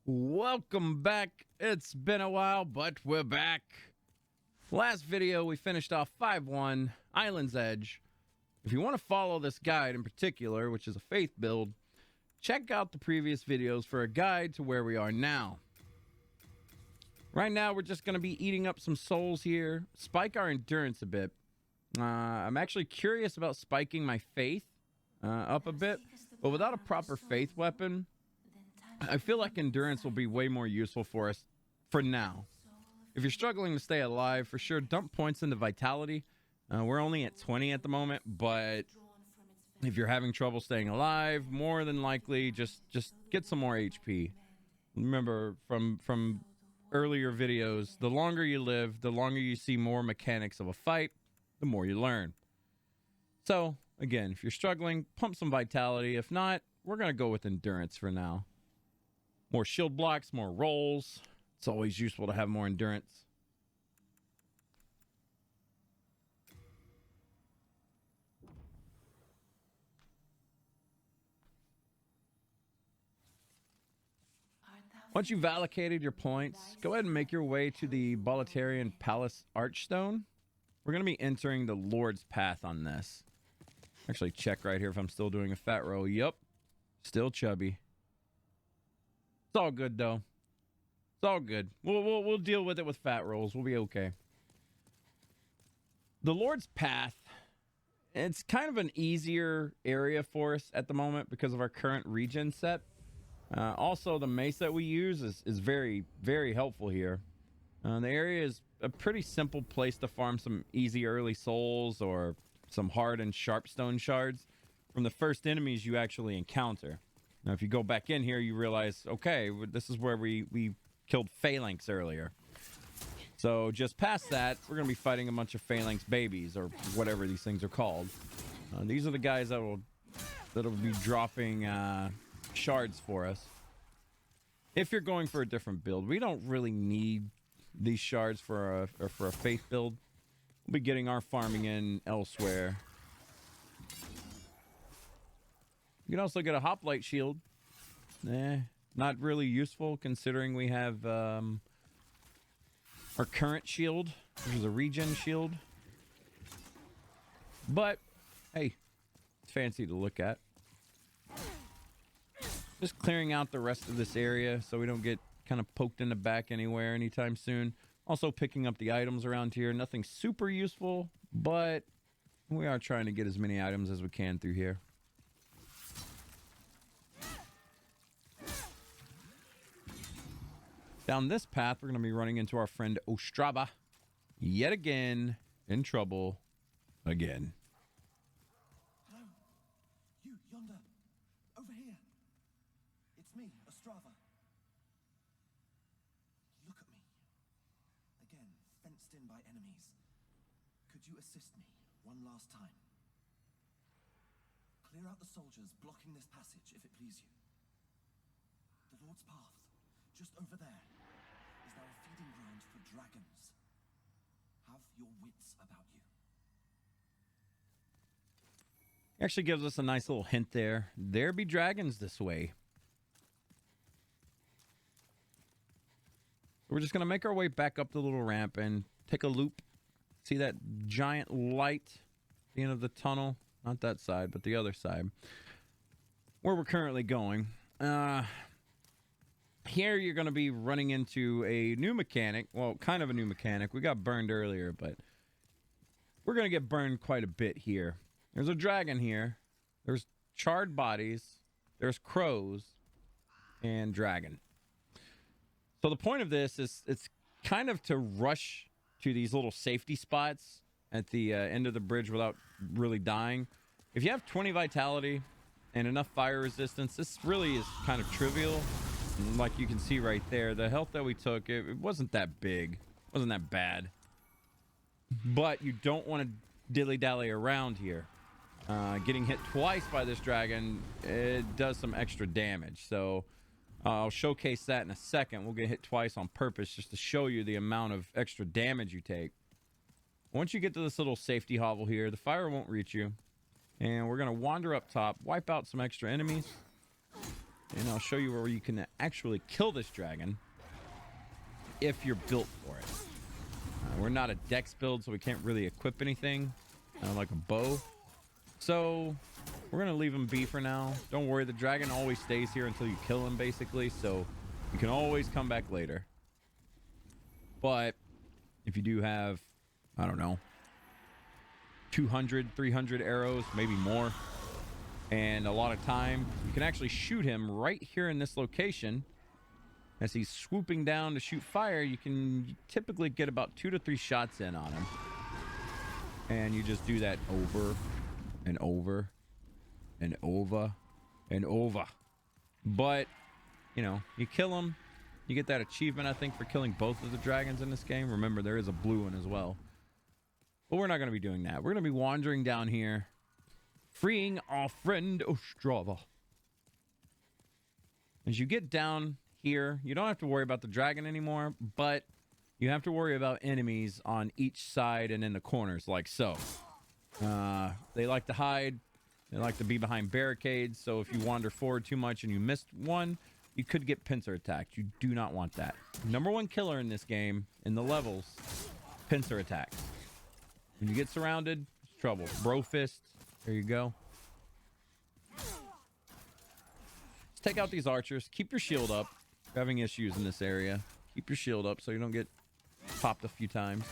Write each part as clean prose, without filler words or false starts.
Welcome back. It's been a while, but we're back. Last video, we finished off 5-1, Island's Edge. If you want to follow this guide in particular, which is a faith build, check out the previous videos for a guide to where we are now. Right now, we're just going to be eating up some souls here, spike our endurance a bit. I'm actually curious about spiking my faith up a bit, but without a proper faith weapon, I feel like endurance will be way more useful for us for now. If you're struggling to stay alive, for sure, dump points into vitality. We're only at 20 at the moment, but if you're having trouble staying alive, more than likely, just get some more HP. Remember from earlier videos, the longer you live, the longer you see more mechanics of a fight, the more you learn. So, again, if you're struggling, pump some vitality. If not, we're going to go with endurance for now. More shield blocks, more rolls. It's always useful to have more endurance. Once you've allocated your points, go ahead and make your way to the Bolitarian Palace Archstone. We're going to be entering the Lord's Path on this. Actually, check right here if I'm still doing a fat roll. Yup. Still chubby. It's all good, though. It's all good. We'll deal with it with fat rolls. We'll be okay. The Lord's Path, it's kind of an easier area for us at the moment because of our current regen set. Also, the mace that we use is very, very helpful here. The area is a pretty simple place to farm some easy early souls or some hard and sharp stone shards from the first enemies you actually encounter. Now, if you go back in here, you realize, okay, this is where we killed phalanx earlier. So just past that, we're going to be fighting a bunch of phalanx babies or whatever these things are called. These are the guys that'll be dropping shards for us. If you're going for a different build, we don't really need these shards for a faith build. We'll be getting our farming in elsewhere. You can also get a hoplite shield. Not really useful considering we have our current shield, which is a regen shield. But, hey, it's fancy to look at. Just clearing out the rest of this area so we don't get kind of poked in the back anywhere anytime soon. Also picking up the items around here. Nothing super useful, but we are trying to get as many items as we can through here. Down this path, we're going to be running into our friend Astrava. Yet again, in trouble. Again. Hello. You, yonder. Over here. It's me, Astrava. Look at me. Again, fenced in by enemies. Could you assist me one last time? Clear out the soldiers blocking this passage, if it please you. The Lord's Path, just over there, is now a feeding ground for dragons. Have your wits about you. Actually gives us a nice little hint there. There be dragons this way. We're just going to make our way back up the little ramp and take a loop. See that giant light at the end of the tunnel? Not that side, but the other side. Where we're currently going. Here you're going to be running into a new mechanic. Well, kind of a new mechanic. We got burned earlier, but we're going to get burned quite a bit here. There's a dragon here. There's charred bodies. There's crows. And dragon. So the point of this is it's kind of to rush to these little safety spots at the end of the bridge without really dying. If you have 20 vitality and enough fire resistance, this really is kind of trivial. Like you can see right there, the health that we took, it wasn't that big. It wasn't that bad. But you don't want to dilly-dally around here. Getting hit twice by this dragon, it does some extra damage. So I'll showcase that in a second. We'll get hit twice on purpose just to show you the amount of extra damage you take. Once you get to this little safety hovel here, the fire won't reach you. And we're going to wander up top, wipe out some extra enemies. and I'll show you where you can actually kill this dragon if you're built for it. We're not a dex build, so we can't really equip anything like a bow. So we're going to leave him be for now. Don't worry, the dragon always stays here until you kill him, basically. So you can always come back later. But if you do have, I don't know, 200, 300 arrows, maybe more, and a lot of time, you can actually shoot him right here in this location. As he's swooping down to shoot fire, you can typically get about 2 to 3 shots in on him. And you just do that over and over and over and over. But, you know, you kill him. You get that achievement, I think, for killing both of the dragons in this game. Remember, there is a blue one as well. But we're not going to be doing that. We're going to be wandering down here, freeing our friend Astrava. As you get down here, you don't have to worry about the dragon anymore, but you have to worry about enemies on each side and in the corners, like so. They like to hide. They like to be behind barricades, so if you wander forward too much and you missed one, you could get pincer attacked. You do not want that. Number one killer in this game, in the levels, pincer attacks. When you get surrounded, it's trouble. Bro fist, there you go. Let's take out these archers. Keep your shield up. You're having issues in this area. Keep your shield up so you don't get popped a few times.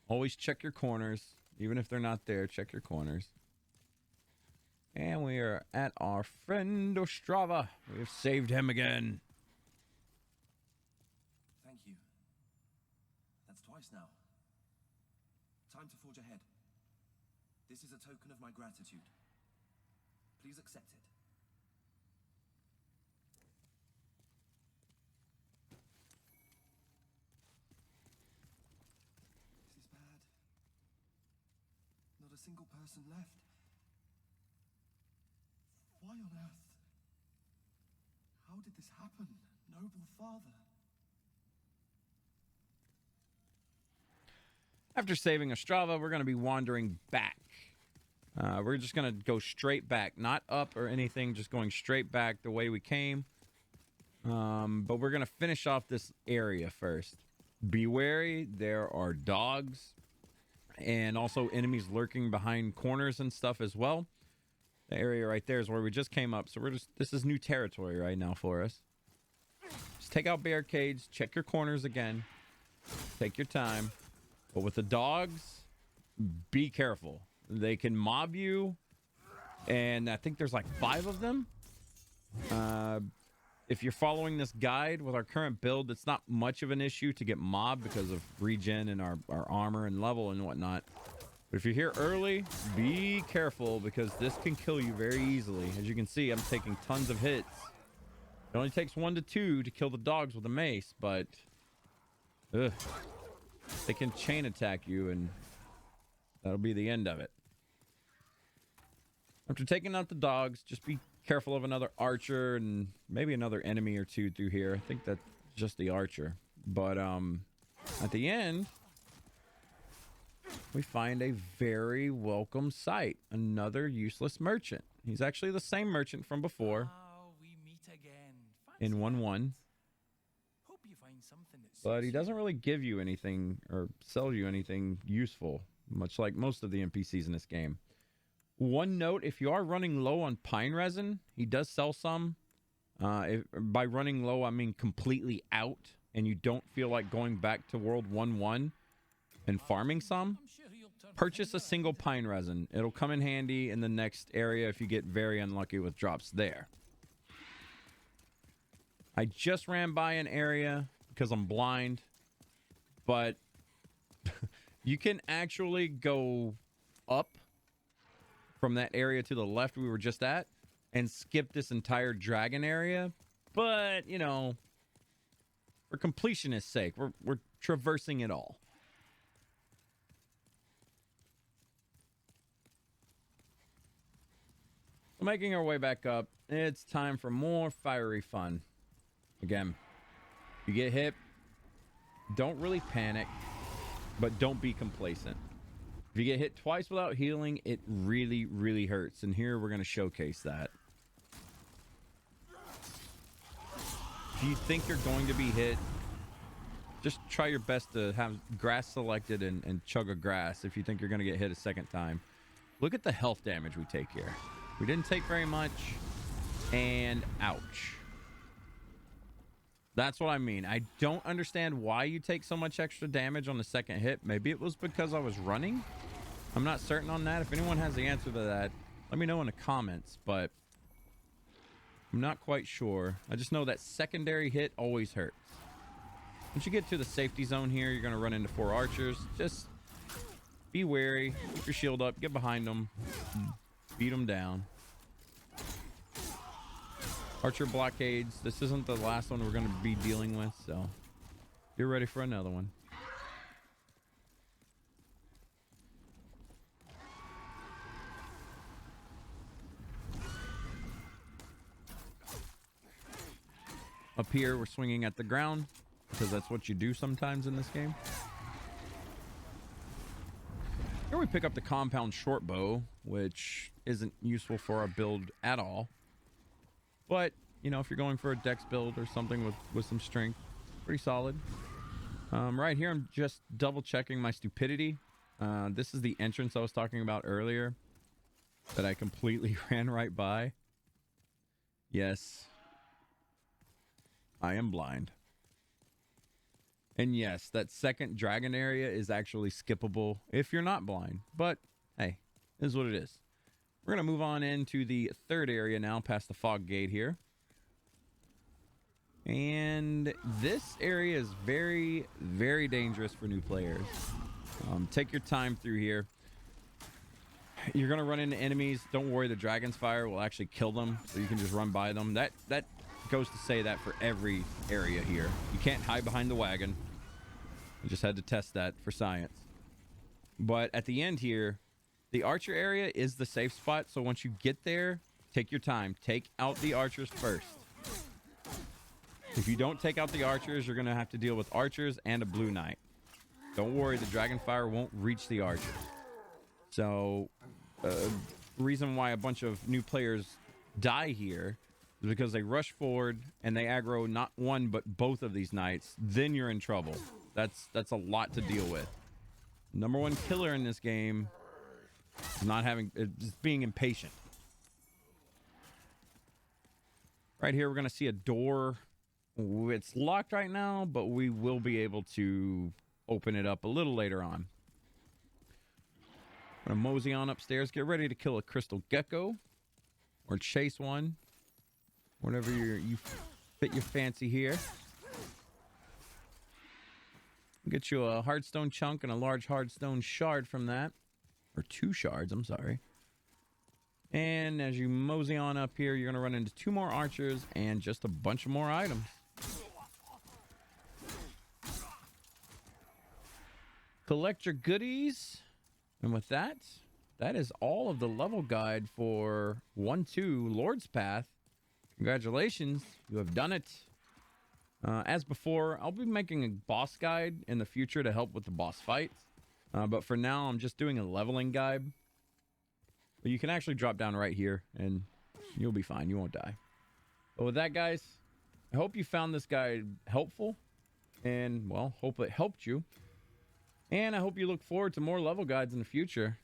Always check your corners. Even if they're not there, check your corners. And we are at our friend Astrava. We have saved him again. Thank you. That's twice now. Time to forge ahead. This is a token of my gratitude. Please accept it. This is bad. Not a single person left. Why on earth? How did this happen, noble father? After saving Astrava, we're going to be wandering back. We're just going to go straight back, not up or anything, just going straight back the way we came. But we're going to finish off this area first. Be wary, there are dogs and also enemies lurking behind corners and stuff as well. The area right there is where we just came up, so this is new territory right now for us. Just take out barricades, check your corners again, take your time. But with the dogs, be careful. They can mob you, and I think there's like 5 of them. If you're following this guide with our current build, it's not much of an issue to get mobbed because of regen and our armor and level and whatnot. But if you're here early, be careful because this can kill you very easily. As you can see, I'm taking tons of hits. It only takes 1 to 2 to kill the dogs with a mace, but they can chain attack you, and that'll be the end of it. After taking out the dogs, just be careful of another archer and maybe another enemy or 2 through here. I think that's just the archer. But at the end, we find a very welcome sight. Another useless merchant. He's actually the same merchant from before. We meet again. In 1-1. Hope you find something that But he suits doesn't really give you anything or sell you anything useful, much like most of the NPCs in this game. One note, if you are running low on pine resin, he does sell some. By running low, I mean completely out, and you don't feel like going back to World 1-1 and farming some. I'm sure you'll turn Purchase a single pine resin. It'll come in handy in the next area if you get very unlucky with drops there. I just ran by an area because I'm blind, but you can actually go up from that area to the left we were just at and skip this entire dragon area. But, you know, for completionist's sake, we're traversing it all. Making our way back up, it's time for more fiery fun. Again, you get hit, don't really panic, but don't be complacent. If you get hit twice without healing, it really, really hurts. And here we're going to showcase that. If you think you're going to be hit, just try your best to have grass selected and chug a grass if you think you're going to get hit a second time. Look at the health damage we take here. We didn't take very much. And ouch. That's what I mean. I don't understand why you take so much extra damage on the second hit. Maybe it was because I was running. I'm not certain on that. If anyone has the answer to that, let me know in the comments, but I'm not quite sure. I just know that secondary hit always hurts. Once you get to the safety zone here, you're going to run into 4 archers. Just be wary. Keep your shield up. Get behind them. Beat them down. Archer blockades. This isn't the last one we're going to be dealing with, so you're ready for another one. Up here, we're swinging at the ground because that's what you do sometimes in this game. Here we pick up the compound short bow, which isn't useful for our build at all. But, you know, if you're going for a dex build or something with some strength, pretty solid. Right here, I'm just double checking my stupidity. This is the entrance I was talking about earlier that I completely ran right by. Yes. I am blind. And yes, that second dragon area is actually skippable if you're not blind. But, hey, it is what it is. We're going to move on into the third area now, past the fog gate here. And this area is very, very dangerous for new players. Take your time through here. You're going to run into enemies. Don't worry, the dragon's fire will actually kill them, so you can just run by them. That goes to say that for every area here. You can't hide behind the wagon. I just had to test that for science. But at the end here, the archer area is the safe spot. So once you get there, take your time. Take out the archers first. If you don't take out the archers, you're going to have to deal with archers and a blue knight. Don't worry, the dragonfire won't reach the archers. So, reason why a bunch of new players die here is because they rush forward and they aggro not one but both of these knights. Then you're in trouble. That's a lot to deal with. Number one killer in this game is just being impatient. Right here, we're going to see a door. It's locked right now, but we will be able to open it up a little later on. I'm going to mosey on upstairs. Get ready to kill a crystal gecko or chase one. Whatever you fit your fancy here. Get you a hardstone chunk and a large hardstone shard from that. Or 2 shards, I'm sorry. And as you mosey on up here, you're going to run into 2 more archers and just a bunch of more items. Collect your goodies. And with that, that is all of the level guide for 1-2 Lord's Path. Congratulations, you have done it. As before, I'll be making a boss guide in the future to help with the boss fights. But for now, I'm just doing a leveling guide. But you can actually drop down right here and you'll be fine. You won't die. But with that, guys, I hope you found this guide helpful. And, well, hope it helped you. And I hope you look forward to more level guides in the future.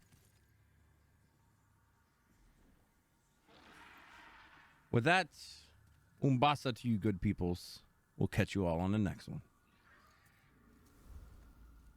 With that, umbasa to you good peoples. We'll catch you all on the next one.